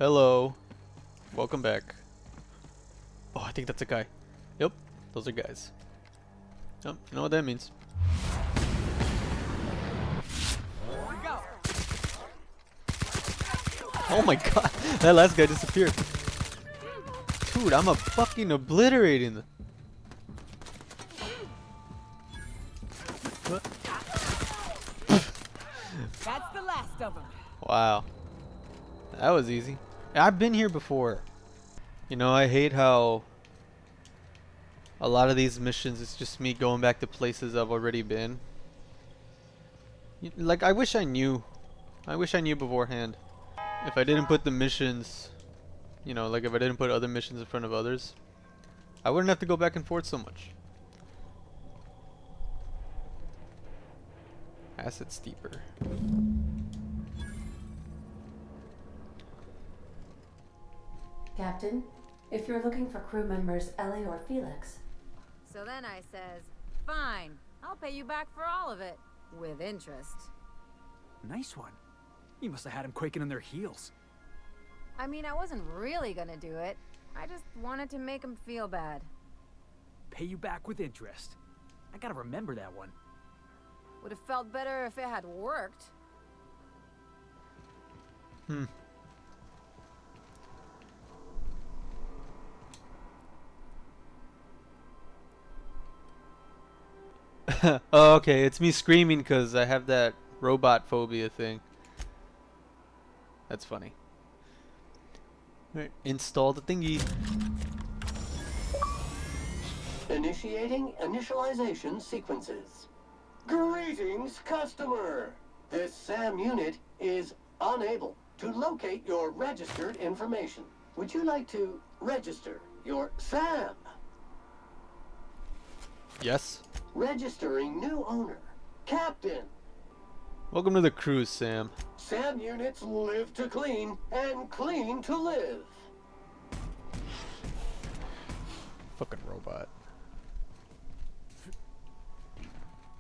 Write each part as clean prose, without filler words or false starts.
Hello. Welcome back. Oh, I think that's a guy. Yep, those are guys. Oh, you know what that means. Oh my god, that last guy disappeared. Dude, I'm a fucking obliterating them. What? That's the last of them. Wow. That was easy. I've been here before. You know, I hate how a lot of these missions it's just me going back to places I've already been. Like, I wish I knew. I wish I knew beforehand. If I didn't put the missions, you know, like if I didn't put other missions in front of others, I wouldn't have to go back and forth so much. Acid steeper. Captain, if you're looking for crew members Ellie or Felix. So then I says, fine, I'll pay you back for all of it, with interest. Nice one. You must have had them quaking in their heels. I mean, I wasn't really gonna do it. I just wanted to make him feel bad. Pay you back with interest. I gotta remember that one. Would have felt better if it had worked. Oh, okay, it's me screaming because I have that robot phobia thing. That's funny. Right, install the thingy. Initiating initialization sequences. Greetings, customer! This SAM unit is unable to locate your registered information. Would you like to register your SAM? Yes. Registering new owner. Captain. Welcome to the cruise, Sam. SAM units live to clean and clean to live. Fucking robot.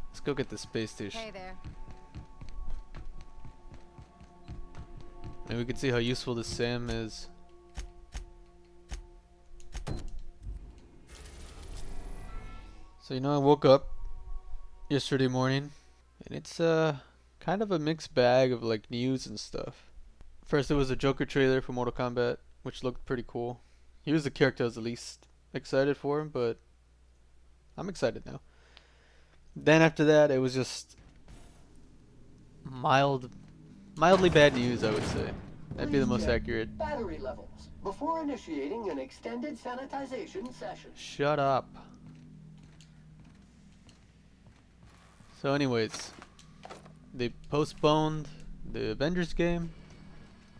Let's go get the space station. Hey there. And we can see how useful this Sam is. So, you know, I woke up yesterday morning and it's kind of a mixed bag of like news and stuff. First there was a Joker trailer for Mortal Kombat, which looked pretty cool. He was the character I was the least excited for, but I'm excited now. Then after that it was just mildly bad news, I would say. That'd be the most accurate. Battery levels before initiating an extended sanitization session. Shut up. So anyways, they postponed the Avengers game,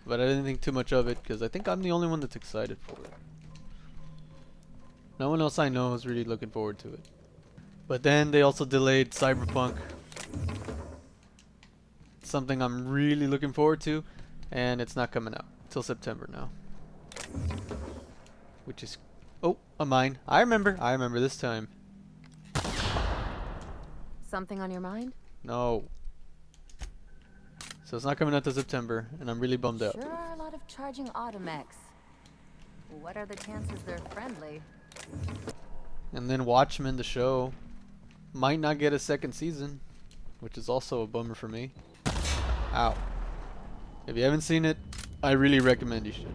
but I didn't think too much of it because I think I'm the only one that's excited for it. No one else I know is really looking forward to it. But then they also delayed Cyberpunk, something I'm really looking forward to, and it's not coming out till September now. Which is, oh, a mine. I remember this time. Something on your mind? No. So it's not coming out till September, and I'm really bummed out. Sure are a lot of charging automechs. What are the chances they're friendly? And then Watchmen, the show, might not get a second season, which is also a bummer for me. Ow. If you haven't seen it, I really recommend you should.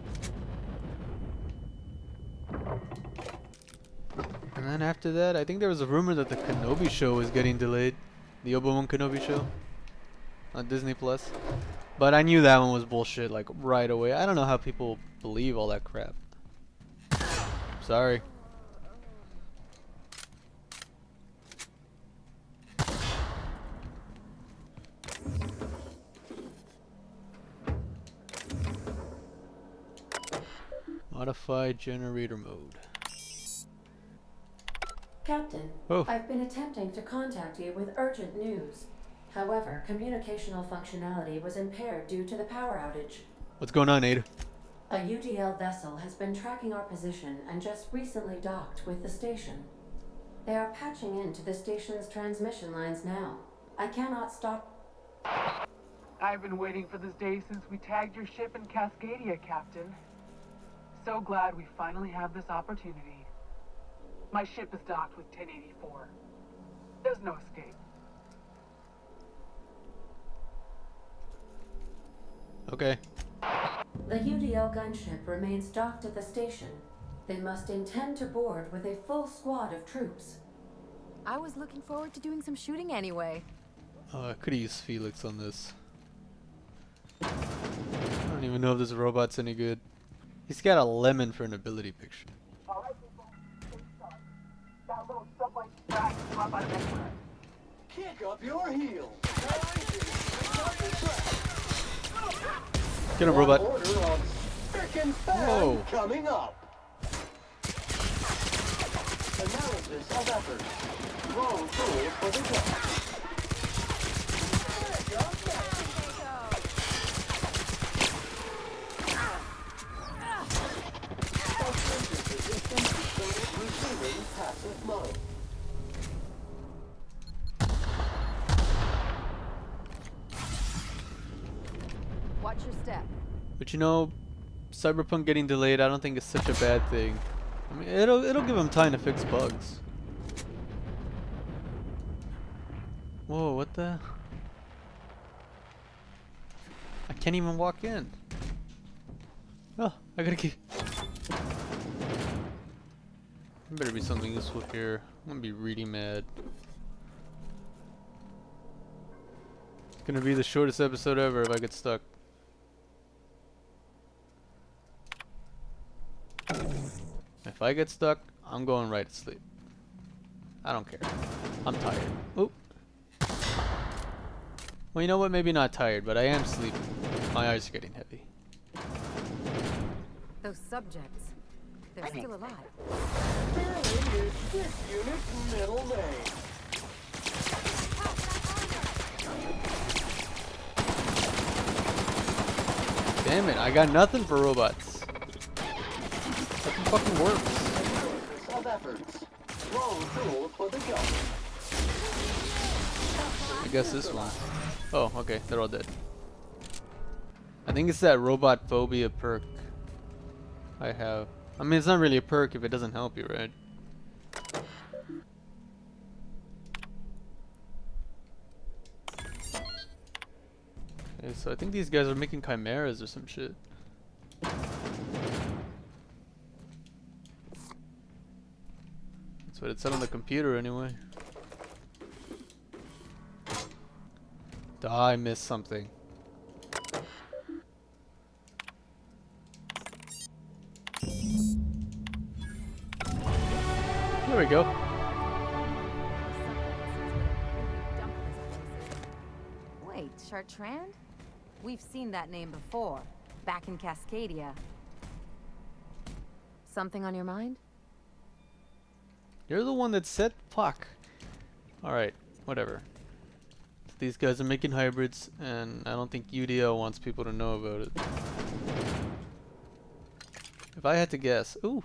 And then after that, I think there was a rumor that the Kenobi show was getting delayed. The Obi-Wan Kenobi show on Disney Plus. But I knew that one was bullshit like right away. I don't know how people believe all that crap. Sorry. Modify generator mode. Captain, Oh. I've been attempting to contact you with urgent news. However, communicational functionality was impaired due to the power outage. What's going on, Ada? A UDL vessel has been tracking our position and just recently docked with the station. They are patching into the station's transmission lines now. I cannot stop. I've been waiting for this day since we tagged your ship in Cascadia, Captain. So glad we finally have this opportunity. My ship is docked with 1084. There's no escape. Okay. The UDL gunship remains docked at the station. They must intend to board with a full squad of troops. I was looking forward to doing some shooting anyway. I could use Felix on this. I don't even know if this robot's any good. He's got a lemon for an ability picture. Alright, people. Stay sharp. That little subway track is hot by the next. Kick up your heels. Start the track. Get him, robot. Order of spick and span Whoa. coming up. Analysis of effort. Wrong tool for the job. Receiving passive mode. Watch your step. But you know, Cyberpunk getting delayed, I don't think it's such a bad thing. I mean, it'll give them time to fix bugs. Whoa, what the? I can't even walk in. Oh, I gotta keep. There better be something useful here. I'm gonna be really mad. It's gonna be the shortest episode ever if I get stuck. If I get stuck, I'm going right to sleep. I don't care. I'm tired. Oop. Well, you know what? Maybe not tired, but I am sleepy. My eyes are getting heavy. Those subjects, they're still alive. Barely is this unit's middle name. Damn it, I got nothing for robots. Nothing fucking works. Analysis of efforts. Wrong tool for the job. I guess this one. Oh, okay, they're all dead. I think it's that robot phobia perk I have. I mean, it's not really a perk if it doesn't help you, right? Okay, so I think these guys are making chimeras or some shit. That's what it said on the computer anyway. I missed something. There we go. Wait, Chartrand? We've seen that name before, back in Cascadia. Something on your mind? You're the one that said fuck. Alright, whatever. These guys are making hybrids, and I don't think UDL wants people to know about it. If I had to guess, ooh.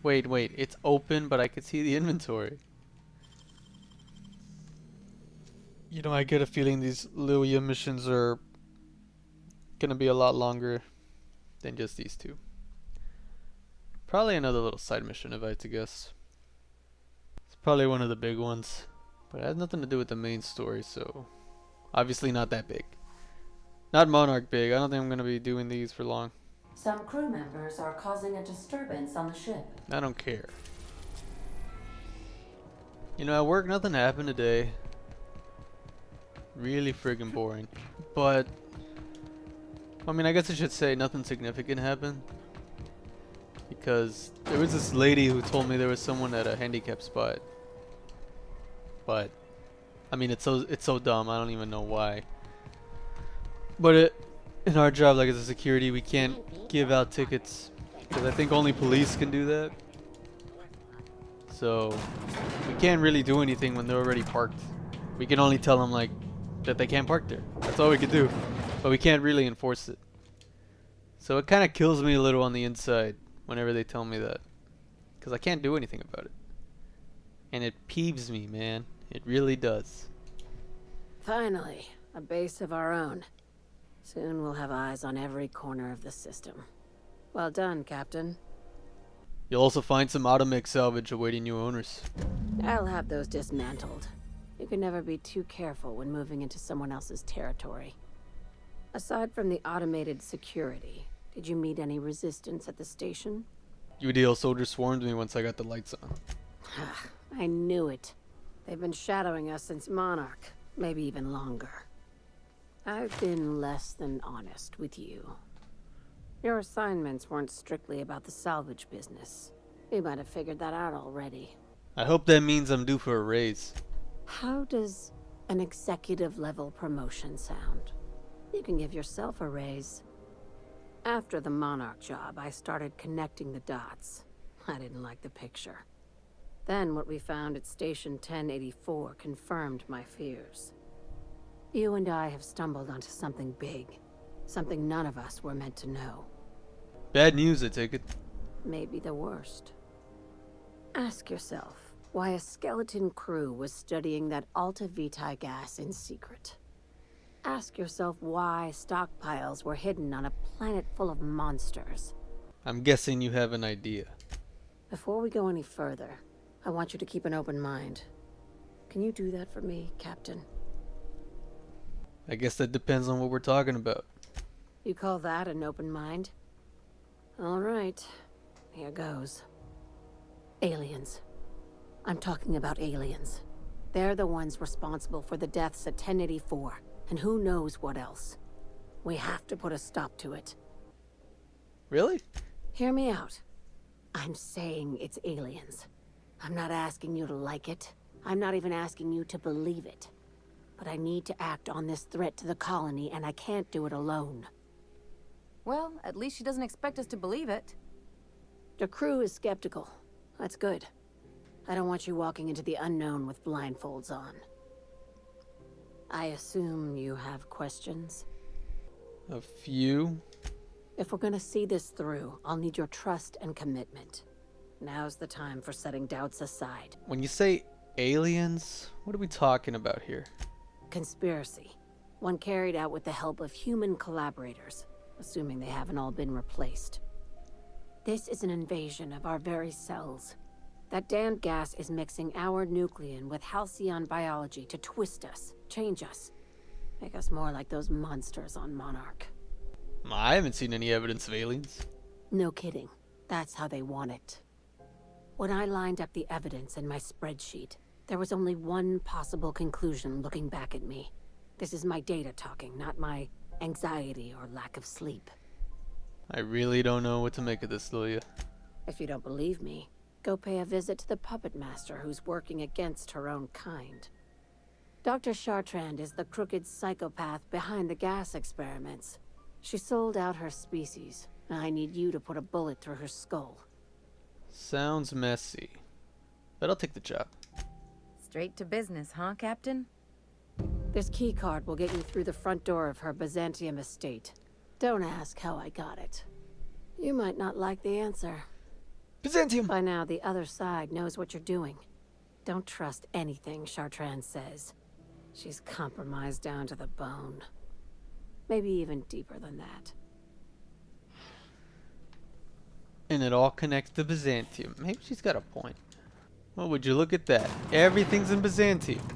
Wait, it's open, but I could see the inventory. You know, I get a feeling these Lilia missions are gonna be a lot longer than just these two. Probably another little side mission if I had to guess. It's probably one of the big ones. But it has nothing to do with the main story, so obviously not that big. Not Monarch big. I don't think I'm going to be doing these for long. Some crew members are causing a disturbance on the ship. I don't care. You know, at work nothing happened today. Really friggin' boring. But, I mean, I guess I should say nothing significant happened. Because there was this lady who told me there was someone at a handicap spot. But I mean, it's so dumb. I don't even know why. But in our job, like as a security, we can't give out tickets because I think only police can do that. So we can't really do anything when they're already parked. We can only tell them like that they can't park there. That's all we can do. But we can't really enforce it. So it kind of kills me a little on the inside whenever they tell me that, because I can't do anything about it. And it peeves me, man. It really does. Finally, a base of our own. Soon we'll have eyes on every corner of the system. Well done, Captain. You'll also find some automatic salvage awaiting new owners. I'll have those dismantled. You can never be too careful when moving into someone else's territory. Aside from the automated security, did you meet any resistance at the station? UDL soldiers swarmed me once I got the lights on. I knew it. They've been shadowing us since Monarch, maybe even longer. I've been less than honest with you. Your assignments weren't strictly about the salvage business. You might have figured that out already. I hope that means I'm due for a raise. How does an executive level promotion sound? You can give yourself a raise. After the Monarch job, I started connecting the dots. I didn't like the picture. Then what we found at Station 1084 confirmed my fears. You and I have stumbled onto something big. Something none of us were meant to know. Bad news, I take it. Maybe the worst. Ask yourself why a skeleton crew was studying that Alta Vitae gas in secret. Ask yourself why stockpiles were hidden on a planet full of monsters. I'm guessing you have an idea. Before we go any further, I want you to keep an open mind. Can you do that for me, Captain? I guess that depends on what we're talking about. You call that an open mind? All right, here goes. Aliens. I'm talking about aliens. They're the ones responsible for the deaths at 1084, and who knows what else. We have to put a stop to it. Really? Hear me out. I'm saying it's aliens. I'm not asking you to like it. I'm not even asking you to believe it. But I need to act on this threat to the colony, and I can't do it alone. Well, at least she doesn't expect us to believe it. The crew is skeptical. That's good. I don't want you walking into the unknown with blindfolds on. I assume you have questions? A few? If we're gonna see this through, I'll need your trust and commitment. Now's the time for setting doubts aside. When you say aliens, what are we talking about here? Conspiracy. One carried out with the help of human collaborators, assuming they haven't all been replaced. This is an invasion of our very cells. That damned gas is mixing our nucleon with Halcyon biology to twist us, change us, make us more like those monsters on Monarch. I haven't seen any evidence of aliens. No kidding. That's how they want it. When I lined up the evidence in my spreadsheet, there was only one possible conclusion looking back at me. This is my data talking, not my anxiety or lack of sleep. I really don't know what to make of this, Lilia. If you don't believe me, go pay a visit to the puppet master who's working against her own kind. Dr. Chartrand is the crooked psychopath behind the gas experiments. She sold out her species, and I need you to put a bullet through her skull. Sounds messy, but I'll take the job. Straight to business, huh, Captain? This keycard will get you through the front door of her Byzantium estate. Don't ask how I got it. You might not like the answer. Byzantium! By now, the other side knows what you're doing. Don't trust anything Chartrand says. She's compromised down to the bone. Maybe even deeper than that. And it all connects to Byzantium. Maybe she's got a point. Well, would you look at that? Everything's in Byzantium.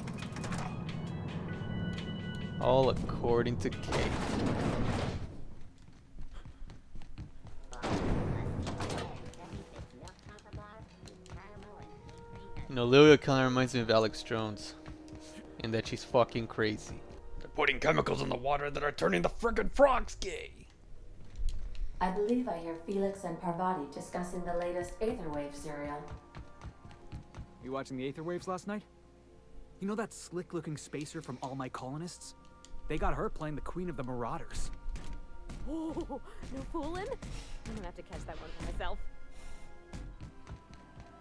All according to Kate. You know, Lilia kind of reminds me of Alex Jones. In that she's fucking crazy. They're putting chemicals in the water that are turning the friggin' frogs gay. I believe I hear Felix and Parvati discussing the latest Aetherwave serial. You watching the Aetherwaves last night? You know that slick-looking spacer from All My Colonists? They got her playing the Queen of the Marauders. Oh, no fooling? I'm gonna have to catch that one for myself.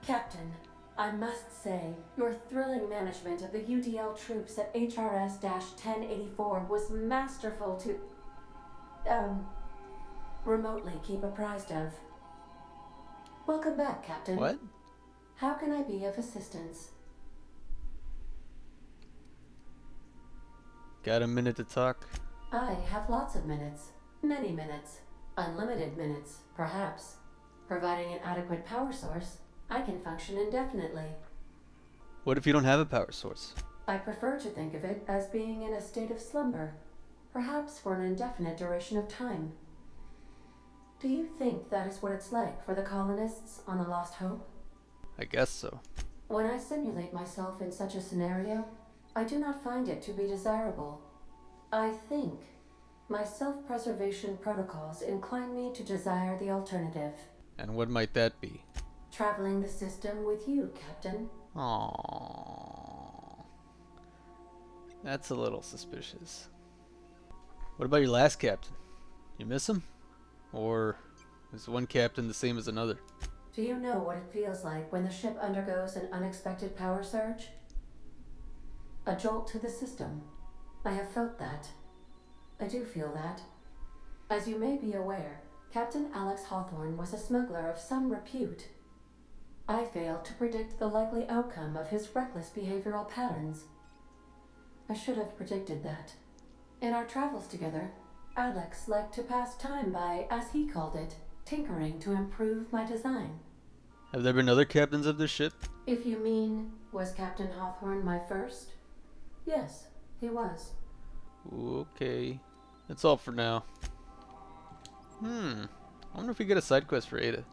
Captain, I must say, your thrilling management of the UDL troops at HRS-1084 was masterful to, remotely keep apprised of. Welcome back, Captain. What? How can I be of assistance? Got a minute to talk? I have lots of minutes. Many minutes. Unlimited minutes, perhaps. Providing an adequate power source, I can function indefinitely. What if you don't have a power source? I prefer to think of it as being in a state of slumber, perhaps for an indefinite duration of time. Do you think that is what it's like for the colonists on the Lost Hope? I guess so. When I simulate myself in such a scenario, I do not find it to be desirable. I think my self-preservation protocols incline me to desire the alternative. And what might that be? Traveling the system with you, Captain. Aww. That's a little suspicious. What about your last captain? You miss him? Or is one captain the same as another? Do you know what it feels like when the ship undergoes an unexpected power surge? A jolt to the system. I have felt that. I do feel that. As you may be aware, Captain Alex Hawthorne was a smuggler of some repute. I failed to predict the likely outcome of his reckless behavioral patterns. I should have predicted that. In our travels together, Alex liked to pass time by, as he called it, tinkering to improve my design. Have there been other captains of this ship? If you mean, was Captain Hawthorne my first? Yes, he was. Okay. That's all for now. I wonder if we get a side quest for Ada.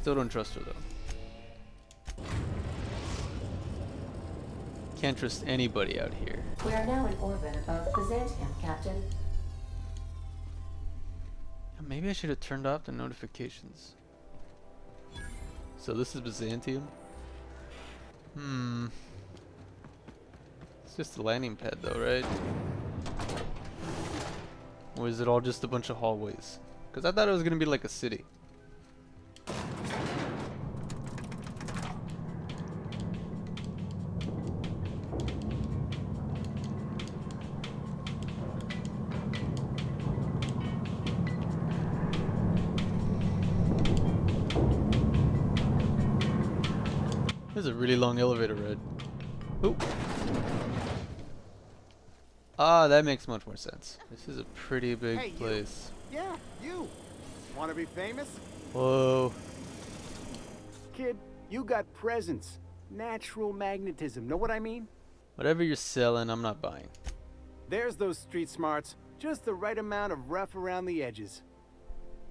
Still don't trust her though. Can't trust anybody out here. We are now in orbit above Byzantium, Captain. Maybe I should have turned off the notifications. So this is Byzantium? It's just a landing pad though, right? Or is it all just a bunch of hallways? Because I thought it was going to be like a city. This is a really long elevator ride. Ooh. Ah, that makes much more sense. This is a pretty big place. Yeah, you. Want to be famous? Whoa. Kid, you got presence. Natural magnetism. Know what I mean? Whatever you're selling, I'm not buying. There's those street smarts. Just the right amount of rough around the edges.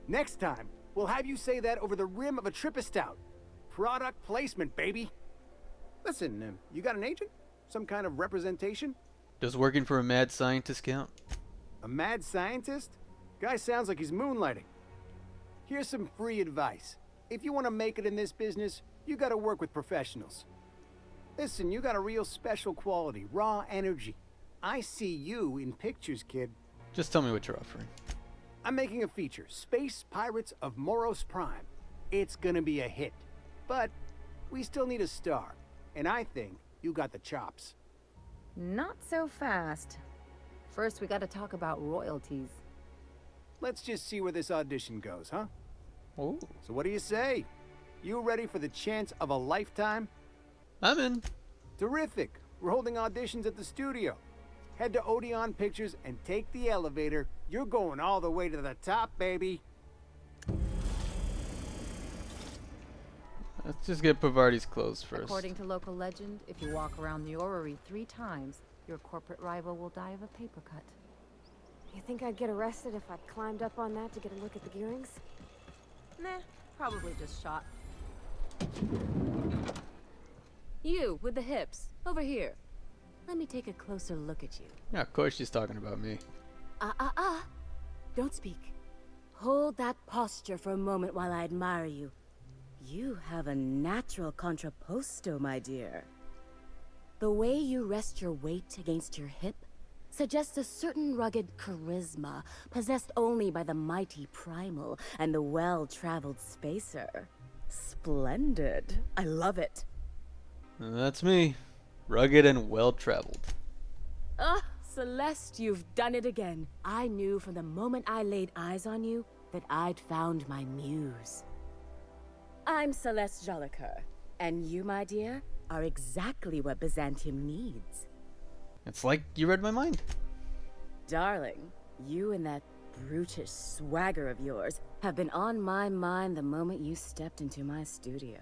Next time, we'll have you say that over the rim of a Trippistout. Product placement, baby. Listen, you got an agent? Some kind of representation? Does working for a mad scientist count? A mad scientist? Guy sounds like he's moonlighting. Here's some free advice. If you want to make it in this business, you gotta work with professionals. Listen, you got a real special quality, raw energy. I see you in pictures, kid. Just tell me what you're offering. I'm making a feature, Space Pirates of Moros Prime. It's gonna be a hit. But we still need a star. And I think you got the chops. Not so fast. First, we gotta talk about royalties. Let's just see where this audition goes, huh? Oh. So what do you say? You ready for the chance of a lifetime? I'm in. Terrific. We're holding auditions at the studio. Head to Odeon Pictures and take the elevator. You're going all the way to the top, baby. Let's just get Pavardi's clothes first. According to local legend, if you walk around the orrery 3 times, your corporate rival will die of a paper cut. You think I'd get arrested if I climbed up on that to get a look at the gearings? Nah, probably just shot. You, with the hips. Over here. Let me take a closer look at you. Yeah, of course she's talking about me. Don't speak. Hold that posture for a moment while I admire you. You have a natural contrapposto, my dear. The way you rest your weight against your hip suggests a certain rugged charisma possessed only by the mighty primal and the well-traveled spacer. Splendid. I love it. That's me. Rugged and well-traveled. Ah, Celeste, you've done it again. I knew from the moment I laid eyes on you that I'd found my muse. I'm Celeste Jolicoeur, and you, my dear, are exactly what Byzantium needs. It's like you read my mind. Darling, you and that brutish swagger of yours have been on my mind the moment you stepped into my studio.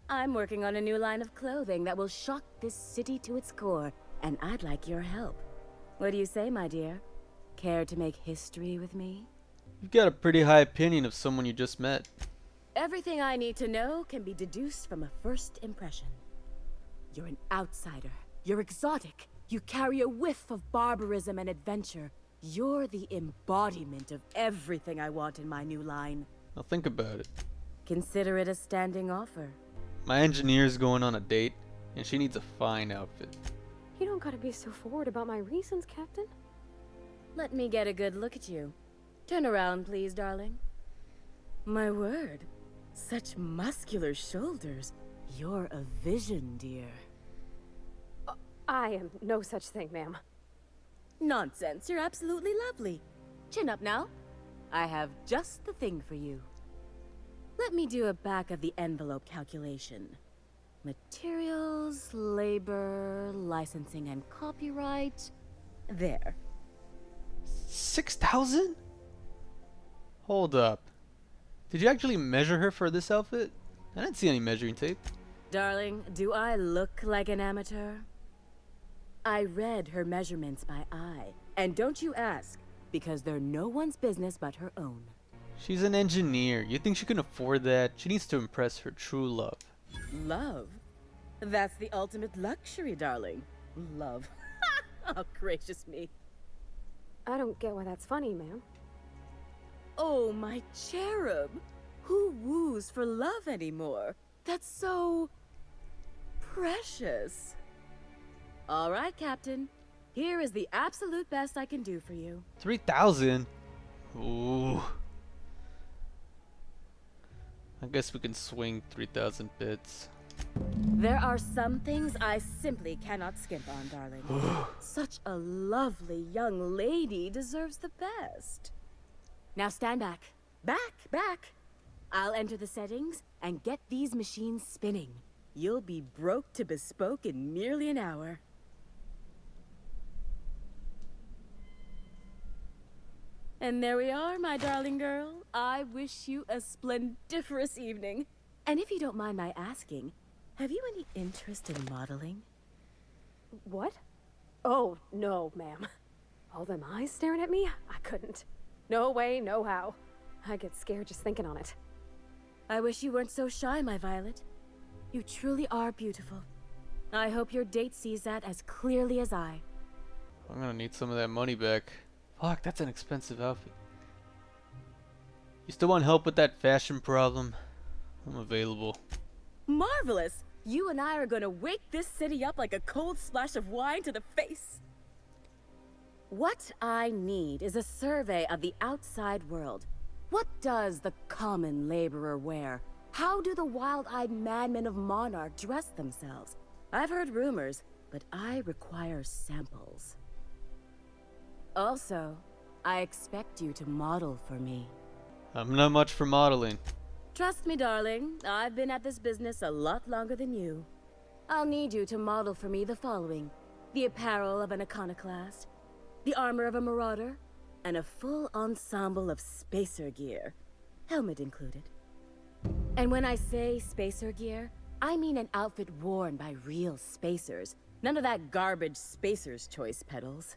I'm working on a new line of clothing that will shock this city to its core, and I'd like your help. What do you say, my dear? Care to make history with me? You've got a pretty high opinion of someone you just met. Everything I need to know can be deduced from a first impression. You're an outsider. You're exotic. You carry a whiff of barbarism and adventure. You're the embodiment of everything I want in my new line. Now think about it. Consider it a standing offer. My engineer's going on a date, and she needs a fine outfit. You don't gotta be so forward about my reasons, Captain. Let me get a good look at you. Turn around, please, darling. My word. Such muscular shoulders. You're a vision, dear. I am no such thing, ma'am. Nonsense. You're absolutely lovely. Chin up now. I have just the thing for you. Let me do a back-of-the-envelope calculation. Materials, labor, licensing and copyright. There. 6,000? Hold up. Did you actually measure her for this outfit? I didn't see any measuring tape. Darling, do I look like an amateur? I read her measurements by eye. And don't you ask, because they're no one's business but her own. She's an engineer. You think she can afford that? She needs to impress her true love. Love? That's the ultimate luxury, darling. Love. Oh, gracious me. I don't get why that's funny, ma'am. Oh, my cherub. Who woos for love anymore? That's so... precious. All right, Captain. Here is the absolute best I can do for you. 3,000? Ooh. I guess we can swing 3,000 bits. There are some things I simply cannot skimp on, darling. Such a lovely young lady deserves the best. Now stand back. Back! I'll enter the settings and get these machines spinning. You'll be broke to bespoke in merely an hour. And there we are, my darling girl. I wish you a splendiferous evening. And if you don't mind my asking, have you any interest in modeling? What? Oh, no, ma'am. All them eyes staring at me? I couldn't. No way, no how. I get scared just thinking on it. I wish you weren't so shy, my Violet. You truly are beautiful. I hope your date sees that as clearly as I. I'm gonna need some of that money back. Fuck, that's an expensive outfit. You still want help with that fashion problem? I'm available. Marvelous! You and I are gonna wake this city up like a cold splash of wine to the face. What I need is a survey of the outside world. What does the common laborer wear? How do the wild-eyed madmen of Monarch dress themselves? I've heard rumors, but I require samples. Also, I expect you to model for me. I'm not much for modeling. Trust me, darling, I've been at this business a lot longer than you. I'll need you to model for me the following: the apparel of an iconoclast, the armor of a marauder, and a full ensemble of spacer gear, helmet included. And when I say spacer gear, I mean an outfit worn by real spacers, none of that garbage spacer's choice pedals.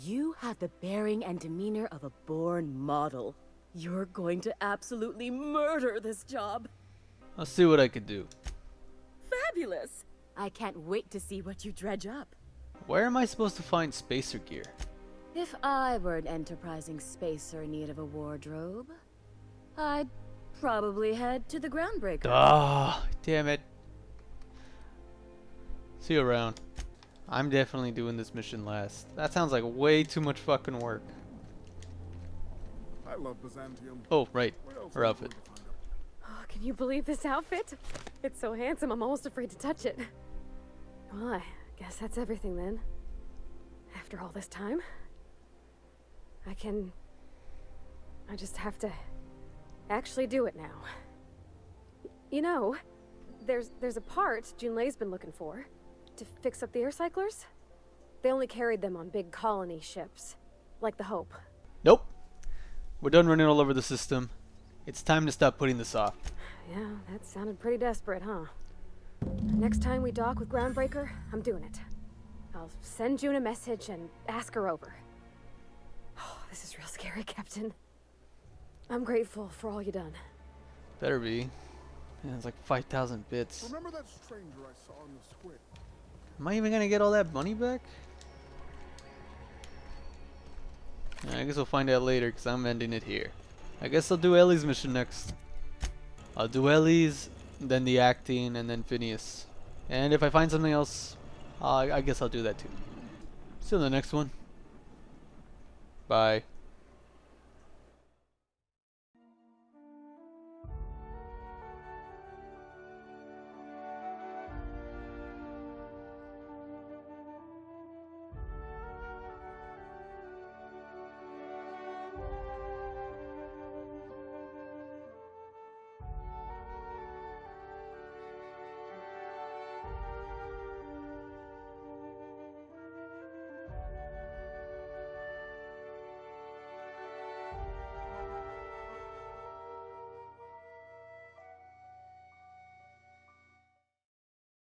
You have the bearing and demeanor of a born model. You're going to absolutely murder this job. I'll see what I can do. Fabulous! I can't wait to see what you dredge up. Where am I supposed to find spacer gear? If I were an enterprising spacer in need of a wardrobe, I'd probably head to the Groundbreaker. Ah, damn it. See you around. I'm definitely doing this mission last. That sounds like way too much fucking work. I love Byzantium. Oh, right. Her outfit. Oh, can you believe this outfit? It's so handsome, I'm almost afraid to touch it. Well, I guess that's everything then. After all this time, I just have to actually do it now. You know, there's a part Junlei's been looking for to fix up the air cyclers. They only carried them on big colony ships, like the Hope. Nope. We're done running all over the system. It's time to stop putting this off. Yeah, that sounded pretty desperate, huh? Next time we dock with Groundbreaker, I'm doing it. I'll send June a message and ask her over. Oh, this is real scary, Captain. I'm grateful for all you done. Better be. Yeah, it's like 5,000 bits. Remember that stranger I saw in the squid? Am I even gonna get all that money back? Yeah, I guess we'll find out later because I'm ending it here. I guess I'll do Ellie's mission next. I'll do Ellie's, then the acting, and then Phineas. And if I find something else, I guess I'll do that too. See you in the next one. Bye.